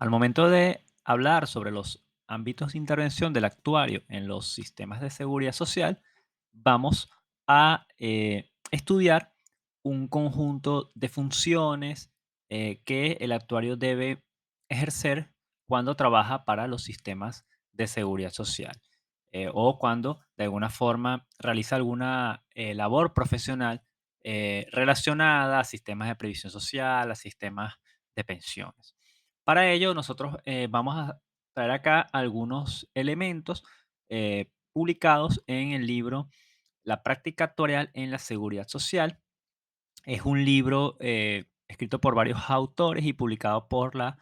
Al momento de hablar sobre los ámbitos de intervención del actuario en los sistemas de seguridad social, vamos a estudiar un conjunto de funciones que el actuario debe ejercer cuando trabaja para los sistemas de seguridad social o cuando de alguna forma realiza alguna labor profesional relacionada a sistemas de previsión social, a sistemas de pensiones. Para ello, nosotros vamos a traer acá algunos elementos publicados en el libro La práctica actuarial en la seguridad social. Es un libro escrito por varios autores y publicado por la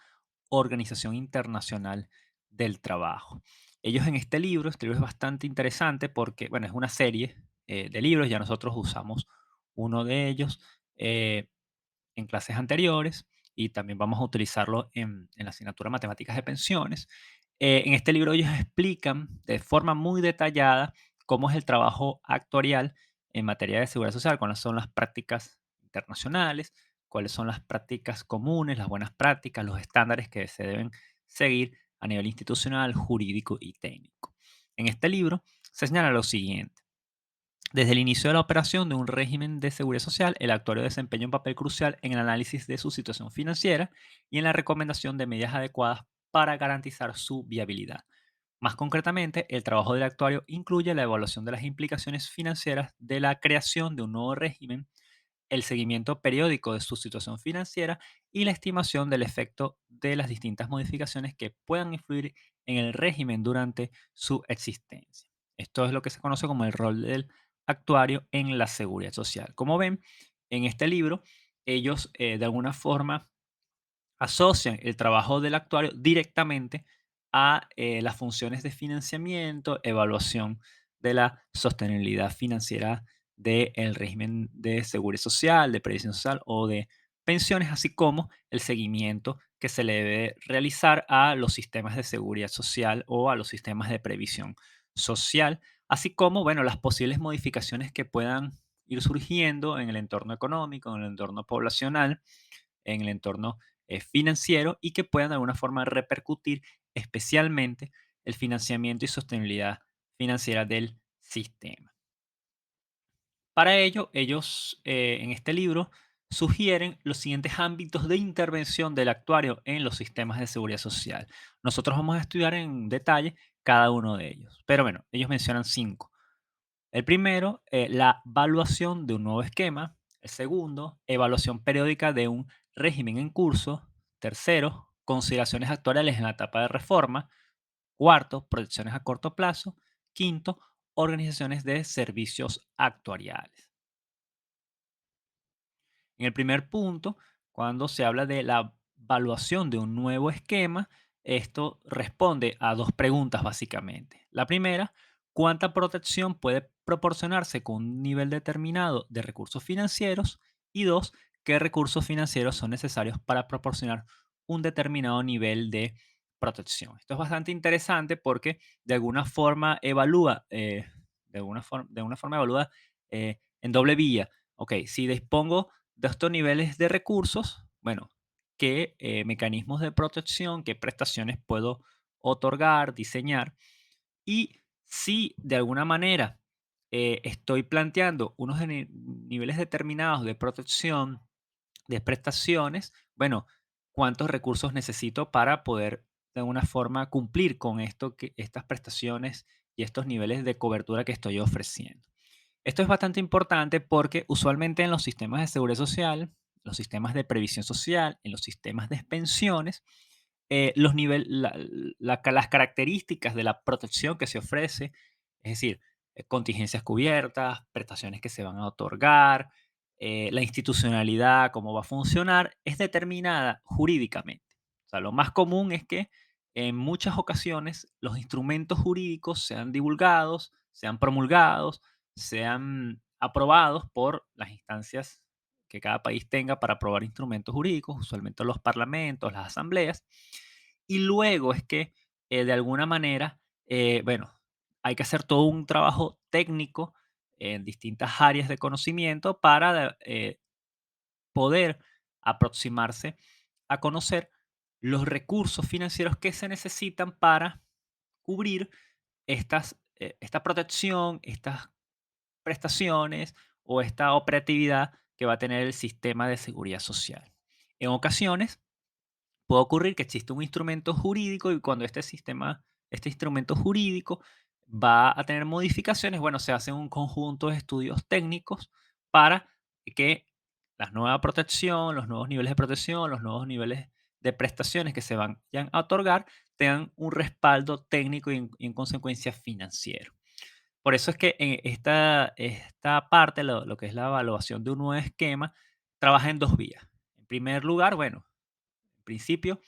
Organización Internacional del Trabajo. Ellos en este libro es bastante interesante porque, bueno, es una serie de libros, ya nosotros usamos uno de ellos. En clases anteriores y también vamos a utilizarlo en la asignatura Matemáticas de Pensiones. En este libro ellos explican de forma muy detallada cómo es el trabajo actuarial en materia de seguridad social, cuáles son las prácticas internacionales, cuáles son las prácticas comunes, las buenas prácticas, los estándares que se deben seguir a nivel institucional, jurídico y técnico. En este libro se señala lo siguiente. Desde el inicio de la operación de un régimen de seguridad social, el actuario desempeña un papel crucial en el análisis de su situación financiera y en la recomendación de medidas adecuadas para garantizar su viabilidad. Más concretamente, el trabajo del actuario incluye la evaluación de las implicaciones financieras de la creación de un nuevo régimen, el seguimiento periódico de su situación financiera y la estimación del efecto de las distintas modificaciones que puedan influir en el régimen durante su existencia. Esto es lo que se conoce como el rol del actuario en la seguridad social. Como ven, en este libro, ellos de alguna forma asocian el trabajo del actuario directamente a las funciones de financiamiento, evaluación de la sostenibilidad financiera del régimen de seguridad social, de previsión social o de pensiones, así como el seguimiento que se le debe realizar a los sistemas de seguridad social o a los sistemas de previsión social, así como, bueno, las posibles modificaciones que puedan ir surgiendo en el entorno económico, en el entorno poblacional, en el entorno financiero y que puedan de alguna forma repercutir especialmente el financiamiento y sostenibilidad financiera del sistema. Para ello, ellos en este libro sugieren los siguientes ámbitos de intervención del actuario en los sistemas de seguridad social. Nosotros vamos a estudiar en detalle cada uno de ellos, pero bueno, ellos mencionan cinco. El primero, la evaluación de un nuevo esquema. El segundo, evaluación periódica de un régimen en curso. Tercero, consideraciones actuariales en la etapa de reforma. Cuarto, proyecciones a corto plazo. Quinto, organizaciones de servicios actuariales. En el primer punto, cuando se habla de la evaluación de un nuevo esquema, esto responde a dos preguntas básicamente. La primera, ¿cuánta protección puede proporcionarse con un nivel determinado de recursos financieros? Y dos, ¿qué recursos financieros son necesarios para proporcionar un determinado nivel de protección? Esto es bastante interesante porque de alguna forma evalúa, de alguna forma evalúa en doble vía. Ok, si dispongo de estos niveles de recursos, bueno, qué mecanismos de protección, qué prestaciones puedo otorgar, diseñar y si de alguna manera estoy planteando unos niveles determinados de protección, de prestaciones, bueno, cuántos recursos necesito para poder de alguna forma cumplir con esto, estas prestaciones y estos niveles de cobertura que estoy ofreciendo. Esto es bastante importante porque usualmente en los sistemas de seguridad social, los sistemas de previsión social, en los sistemas de pensiones, los las características de la protección que se ofrece, es decir, contingencias cubiertas, prestaciones que se van a otorgar, la institucionalidad, cómo va a funcionar, es determinada jurídicamente. O sea, lo más común es que en muchas ocasiones los instrumentos jurídicos sean divulgados, sean promulgados, sean aprobados por las instancias que cada país tenga para aprobar instrumentos jurídicos, usualmente los parlamentos, las asambleas, y luego es que de alguna manera, bueno, hay que hacer todo un trabajo técnico en distintas áreas de conocimiento para poder aproximarse a conocer los recursos financieros que se necesitan para cubrir esta protección, estas prestaciones o esta operatividad que va a tener el sistema de seguridad social. En ocasiones puede ocurrir que existe un instrumento jurídico y cuando este instrumento jurídico va a tener modificaciones, bueno, se hace un conjunto de estudios técnicos para que la nueva protección, los nuevos niveles de protección, los nuevos niveles de prestaciones que se vayan a otorgar tengan un respaldo técnico y en consecuencia financiero. Por eso es que en esta parte, lo que es la evaluación de un nuevo esquema, trabaja en dos vías. En primer lugar, bueno, en principio,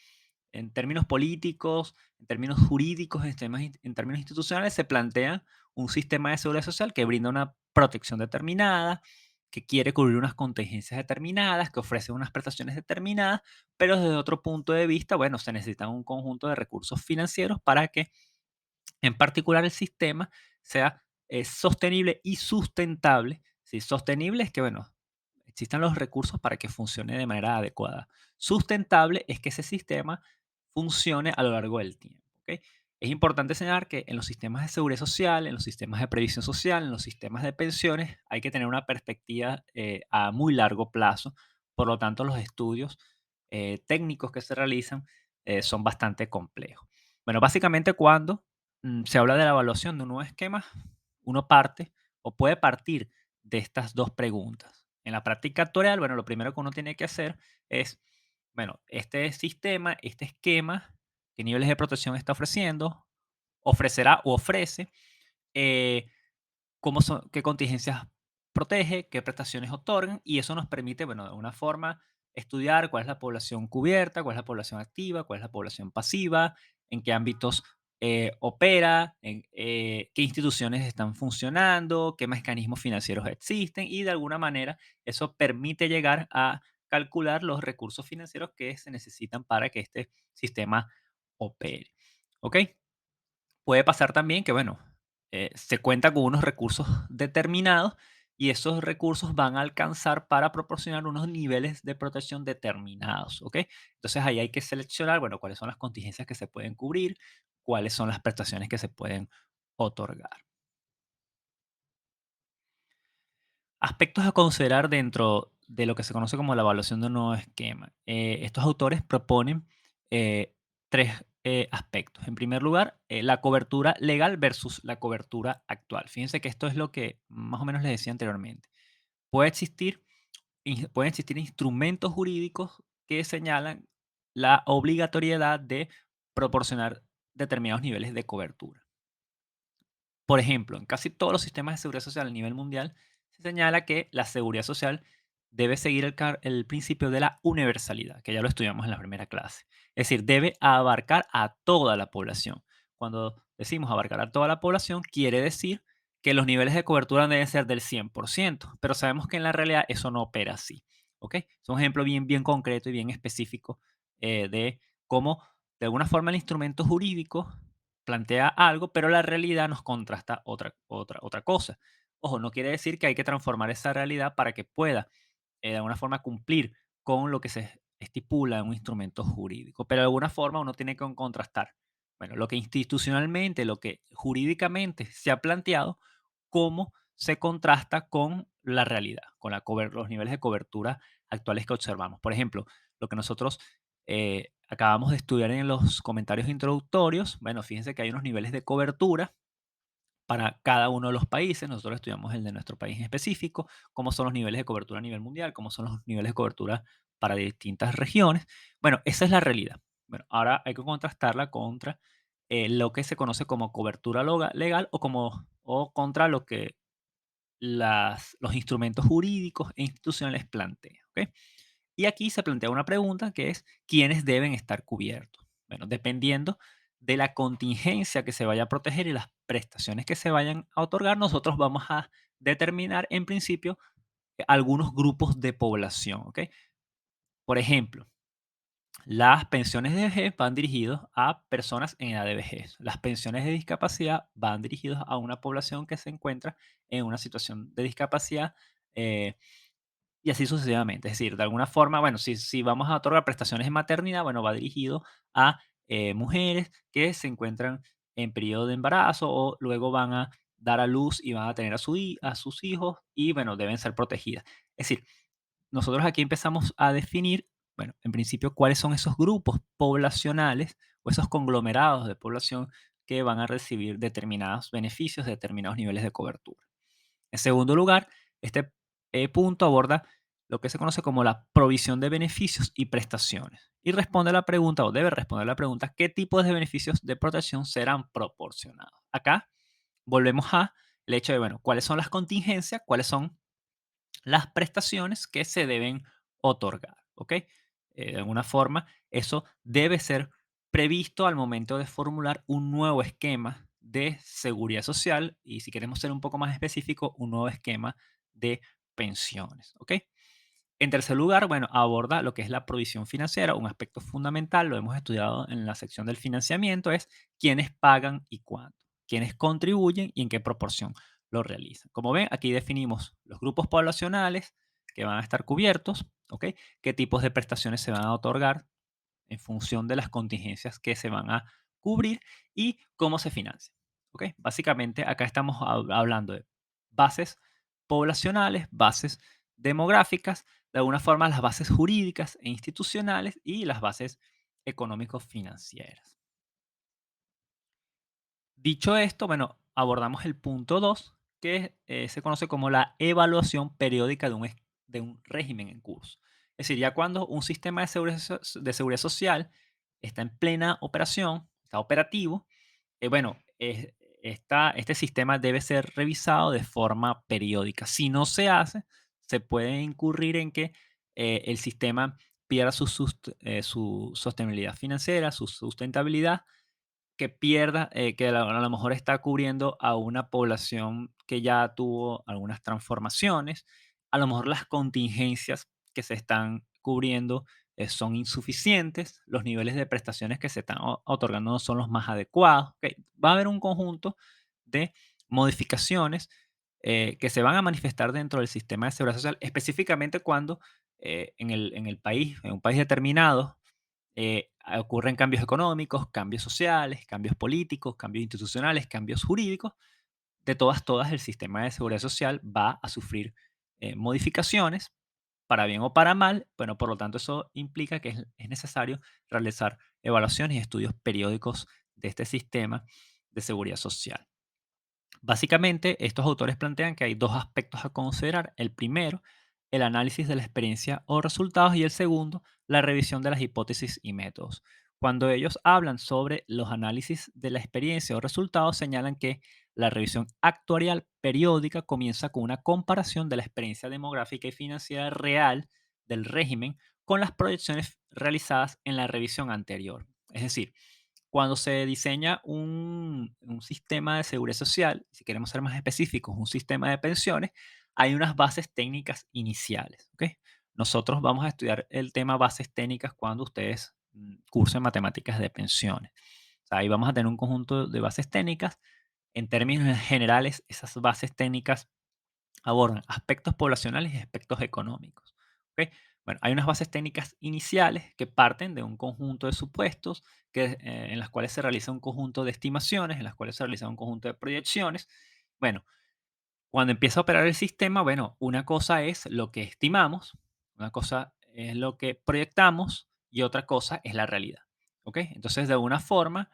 en términos políticos, en términos jurídicos, en términos institucionales, se plantea un sistema de seguridad social que brinda una protección determinada, que quiere cubrir unas contingencias determinadas, que ofrece unas prestaciones determinadas, pero desde otro punto de vista, bueno, se necesita un conjunto de recursos financieros para que en particular el sistema sea sostenible y sustentable. Si sostenible es que, bueno, existan los recursos para que funcione de manera adecuada. Sustentable es que ese sistema funcione a lo largo del tiempo. ¿Ok? Es importante señalar que en los sistemas de seguridad social, en los sistemas de previsión social, en los sistemas de pensiones, hay que tener una perspectiva a muy largo plazo. Por lo tanto, los estudios técnicos que se realizan son bastante complejos. Bueno, básicamente cuando se habla de la evaluación de un nuevo esquema, uno parte o puede partir de estas dos preguntas. En la práctica actuarial, bueno, lo primero que uno tiene que hacer es, bueno, este sistema, este esquema, qué niveles de protección está ofreciendo, ofrecerá o ofrece, eh, qué contingencias protege, qué prestaciones otorgan, y eso nos permite, bueno, de alguna forma estudiar cuál es la población cubierta, cuál es la población activa, cuál es la población pasiva, en qué ámbitos opera, qué instituciones están funcionando, qué mecanismos financieros existen, y de alguna manera eso permite llegar a calcular los recursos financieros que se necesitan para que este sistema opere. ¿Ok? Puede pasar también que, bueno, se cuenta con unos recursos determinados y esos recursos van a alcanzar para proporcionar unos niveles de protección determinados, ¿ok? Entonces ahí hay que seleccionar, bueno, cuáles son las contingencias que se pueden cubrir, cuáles son las prestaciones que se pueden otorgar. Aspectos a considerar dentro de lo que se conoce como la evaluación de un nuevo esquema. Estos autores proponen tres aspectos. En primer lugar, la cobertura legal versus la cobertura actual. Fíjense que esto es lo que más o menos les decía anteriormente. Puede existir, pueden existir instrumentos jurídicos que señalan la obligatoriedad de proporcionar determinados niveles de cobertura. Por ejemplo, en casi todos los sistemas de seguridad social a nivel mundial se señala que la seguridad social debe seguir el principio de la universalidad, que ya lo estudiamos en la primera clase. Es decir, debe abarcar a toda la población. Cuando decimos abarcar a toda la población, quiere decir que los niveles de cobertura deben ser del 100%, pero sabemos que en la realidad eso no opera así. ¿Ok? Es un ejemplo bien, bien concreto y bien específico de cómo, de alguna forma, el instrumento jurídico plantea algo, pero la realidad nos contrasta otra cosa. Ojo, no quiere decir que hay que transformar esa realidad para que pueda, de alguna forma, cumplir con lo que se estipula en un instrumento jurídico, pero de alguna forma uno tiene que contrastar, bueno, lo que institucionalmente, lo que jurídicamente se ha planteado, cómo se contrasta con la realidad, con los niveles de cobertura actuales que observamos. Por ejemplo, lo que nosotros acabamos de estudiar en los comentarios introductorios, bueno, fíjense que hay unos niveles de cobertura para cada uno de los países. Nosotros estudiamos el de nuestro país en específico, cómo son los niveles de cobertura a nivel mundial, cómo son los niveles de cobertura para distintas regiones. Bueno, esa es la realidad. Bueno, ahora hay que contrastarla contra lo que se conoce como cobertura legal o contra lo que los instrumentos jurídicos e institucionales plantean. ¿Ok? Y aquí se plantea una pregunta que es, ¿quiénes deben estar cubiertos? Bueno, dependiendo de la contingencia que se vaya a proteger y las prestaciones que se vayan a otorgar, nosotros vamos a determinar en principio algunos grupos de población. ¿Ok? Por ejemplo, las pensiones de vejez van dirigidos a personas en edad de vejez. Las pensiones de discapacidad van dirigidos a una población que se encuentra en una situación de discapacidad y así sucesivamente. Es decir, de alguna forma, bueno, si vamos a otorgar prestaciones de maternidad, bueno, va dirigido a mujeres que se encuentran en periodo de embarazo o luego van a dar a luz y van a tener a sus hijos y, bueno, deben ser protegidas. Es decir, nosotros aquí empezamos a definir, bueno, en principio, cuáles son esos grupos poblacionales o esos conglomerados de población que van a recibir determinados beneficios, determinados niveles de cobertura. En segundo lugar, este punto aborda lo que se conoce como la provisión de beneficios y prestaciones y responde a la pregunta o debe responder a la pregunta qué tipos de beneficios de protección serán proporcionados. Acá volvemos a el hecho de, bueno, cuáles son las contingencias, cuáles son las prestaciones que se deben otorgar, ¿ok? De alguna forma, eso debe ser previsto al momento de formular un nuevo esquema de seguridad social y, si queremos ser un poco más específico, un nuevo esquema de pensiones, ¿ok? En tercer lugar, bueno, aborda lo que es la provisión financiera, un aspecto fundamental, lo hemos estudiado en la sección del financiamiento, es quiénes pagan y cuánto, quiénes contribuyen y en qué proporción lo realizan. Como ven, aquí definimos los grupos poblacionales que van a estar cubiertos, ¿ok? Qué tipos de prestaciones se van a otorgar en función de las contingencias que se van a cubrir y cómo se financia. ¿Ok? Básicamente acá estamos hablando de bases poblacionales, bases demográficas, de alguna forma las bases jurídicas e institucionales y las bases económico-financieras. Dicho esto, bueno, abordamos el punto 2, que se conoce como la evaluación periódica de un régimen en curso. Es decir, ya cuando un sistema de seguridad social está en plena operación, está operativo, bueno, este sistema debe ser revisado de forma periódica. Si no se hace, se puede incurrir en que el sistema pierda su sostenibilidad financiera, su sustentabilidad, que pierda, que a lo mejor está cubriendo a una población que ya tuvo algunas transformaciones, a lo mejor las contingencias que se están cubriendo son insuficientes, los niveles de prestaciones que se están otorgando no son los más adecuados. ¿Ok? Va a haber un conjunto de modificaciones que se van a manifestar dentro del sistema de seguridad social, específicamente cuando en el país, en un país determinado, ocurren cambios económicos, cambios sociales, cambios políticos, cambios institucionales, cambios jurídicos. De todas, el sistema de seguridad social va a sufrir modificaciones, para bien o para mal. Bueno, por lo tanto, eso implica que es necesario realizar evaluaciones y estudios periódicos de este sistema de seguridad social. Básicamente, estos autores plantean que hay dos aspectos a considerar. El primero, el análisis de la experiencia o resultados, y el segundo, la revisión de las hipótesis y métodos. Cuando ellos hablan sobre los análisis de la experiencia o resultados, señalan que la revisión actuarial periódica comienza con una comparación de la experiencia demográfica y financiera real del régimen con las proyecciones realizadas en la revisión anterior. Es decir, cuando se diseña un sistema de seguridad social, si queremos ser más específicos, un sistema de pensiones, hay unas bases técnicas iniciales. ¿Ok? Nosotros vamos a estudiar el tema bases técnicas cuando ustedes cursen matemáticas de pensiones. O sea, ahí vamos a tener un conjunto de bases técnicas. En términos generales, esas bases técnicas abordan aspectos poblacionales y aspectos económicos. ¿Ok? Bueno, hay unas bases técnicas iniciales que parten de un conjunto de supuestos en las cuales se realiza un conjunto de estimaciones, en las cuales se realiza un conjunto de proyecciones. Bueno, cuando empieza a operar el sistema, bueno, una cosa es lo que estimamos, una cosa es lo que proyectamos y otra cosa es la realidad. ¿Ok? Entonces, de alguna forma,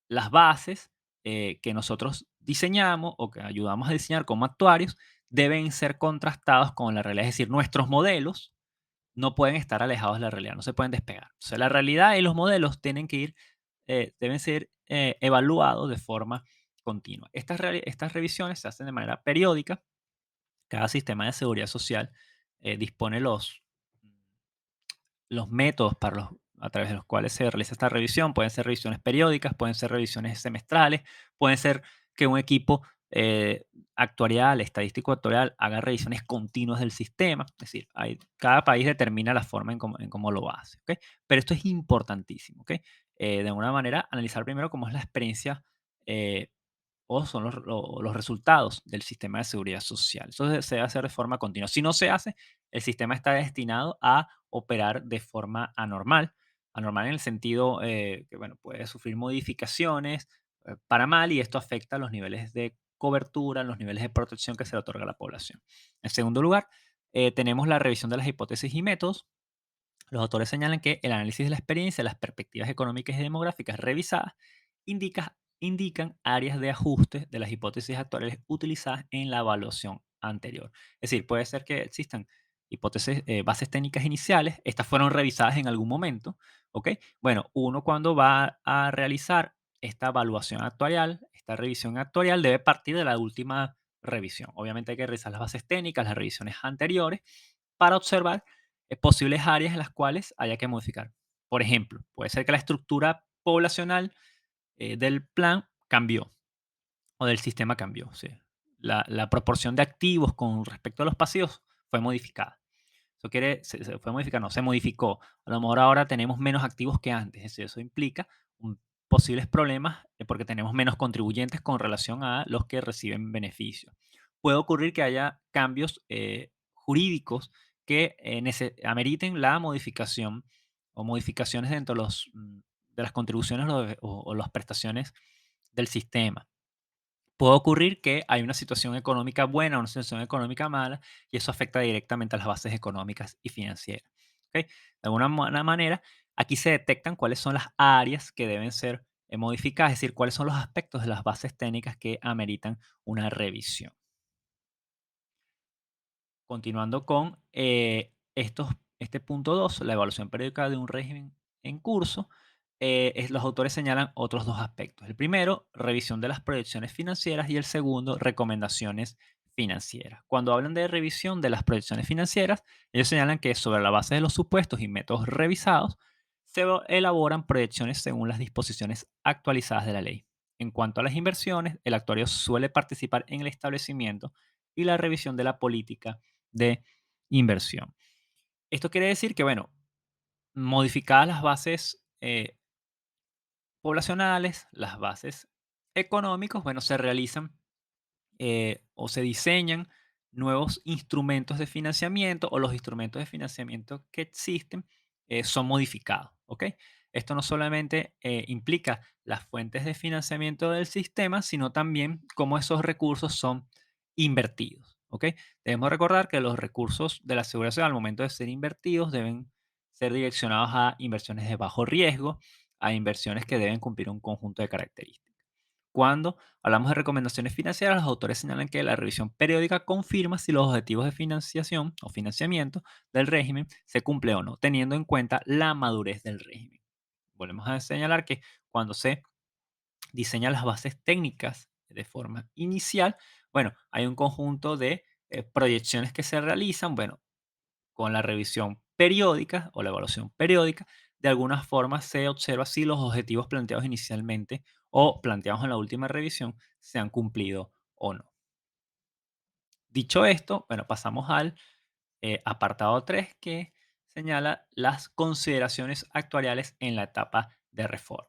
las bases que nosotros diseñamos o que ayudamos a diseñar como actuarios deben ser contrastados con la realidad. Es decir, nuestros modelos no pueden estar alejados de la realidad, no se pueden despegar. O sea, la realidad y los modelos tienen que deben ser evaluados de forma continua. Estas revisiones se hacen de manera periódica. Cada sistema de seguridad social dispone los métodos a través de los cuales se realiza esta revisión. Pueden ser revisiones periódicas, pueden ser revisiones semestrales, pueden ser que un equipo actuarial, estadístico actuarial, haga revisiones continuas del sistema. Es decir, cada país determina la forma en cómo lo hace. ¿Ok? Pero esto es importantísimo. ¿Ok? De alguna manera, analizar primero cómo es la experiencia eh, o son los resultados del sistema de seguridad social. Eso se debe hacer de forma continua. Si no se hace, el sistema está destinado a operar de forma anormal. Anormal en el sentido que, bueno, puede sufrir modificaciones para mal y esto afecta los niveles de cobertura, los niveles de protección que se le otorga a la población. En segundo lugar, tenemos la revisión de las hipótesis y métodos. Los autores señalan que el análisis de la experiencia, las perspectivas económicas y demográficas revisadas indican áreas de ajuste de las hipótesis actuales utilizadas en la evaluación anterior. Es decir, puede ser que existan hipótesis, bases técnicas iniciales, estas fueron revisadas en algún momento, ¿ok? Bueno, uno cuando va a realizar esta evaluación actuarial, esta revisión actuarial, debe partir de la última revisión. Obviamente hay que revisar las bases técnicas, las revisiones anteriores, para observar posibles áreas en las cuales haya que modificar. Por ejemplo, puede ser que la estructura poblacional del plan cambió o del sistema cambió. Sí. La proporción de activos con respecto a los pasivos fue modificada. Eso se fue modificando, no, se modificó. A lo mejor ahora tenemos menos activos que antes. Es decir, eso implica posibles problemas porque tenemos menos contribuyentes con relación a los que reciben beneficios. Puede ocurrir que haya cambios jurídicos que ameriten la modificación o modificaciones dentro de las contribuciones o las prestaciones del sistema. Puede ocurrir que hay una situación económica buena o una situación económica mala y eso afecta directamente a las bases económicas y financieras. ¿Ok? De alguna manera, aquí se detectan cuáles son las áreas que deben ser modificadas, es decir, cuáles son los aspectos de las bases técnicas que ameritan una revisión. Continuando con este punto 2, la evaluación periódica de un régimen en curso, los autores señalan otros dos aspectos. El primero, revisión de las proyecciones financieras y el segundo, recomendaciones financieras. Cuando hablan de revisión de las proyecciones financieras, ellos señalan que sobre la base de los supuestos y métodos revisados, elaboran proyecciones según las disposiciones actualizadas de la ley. En cuanto a las inversiones, el actuario suele participar en el establecimiento y la revisión de la política de inversión. Esto quiere decir que, bueno, modificadas las bases poblacionales, las bases económicas, bueno, se realizan o se diseñan nuevos instrumentos de financiamiento o los instrumentos de financiamiento que existen son modificados, ¿ok? Esto no solamente implica las fuentes de financiamiento del sistema, sino también cómo esos recursos son invertidos, ¿ok? Debemos recordar que los recursos de la seguridad social al momento de ser invertidos deben ser direccionados a inversiones de bajo riesgo, a inversiones que deben cumplir un conjunto de características. Cuando hablamos de recomendaciones financieras, los autores señalan que la revisión periódica confirma si los objetivos de financiación o financiamiento del régimen se cumplen o no, teniendo en cuenta la madurez del régimen. Volvemos a señalar que cuando se diseñan las bases técnicas de forma inicial, bueno, hay un conjunto de proyecciones que se realizan, bueno, con la revisión periódica o la evaluación periódica, de alguna forma se observa si los objetivos planteados inicialmente o planteados en la última revisión se han cumplido o no. Dicho esto, bueno, pasamos al apartado 3 que señala las consideraciones actuariales en la etapa de reforma.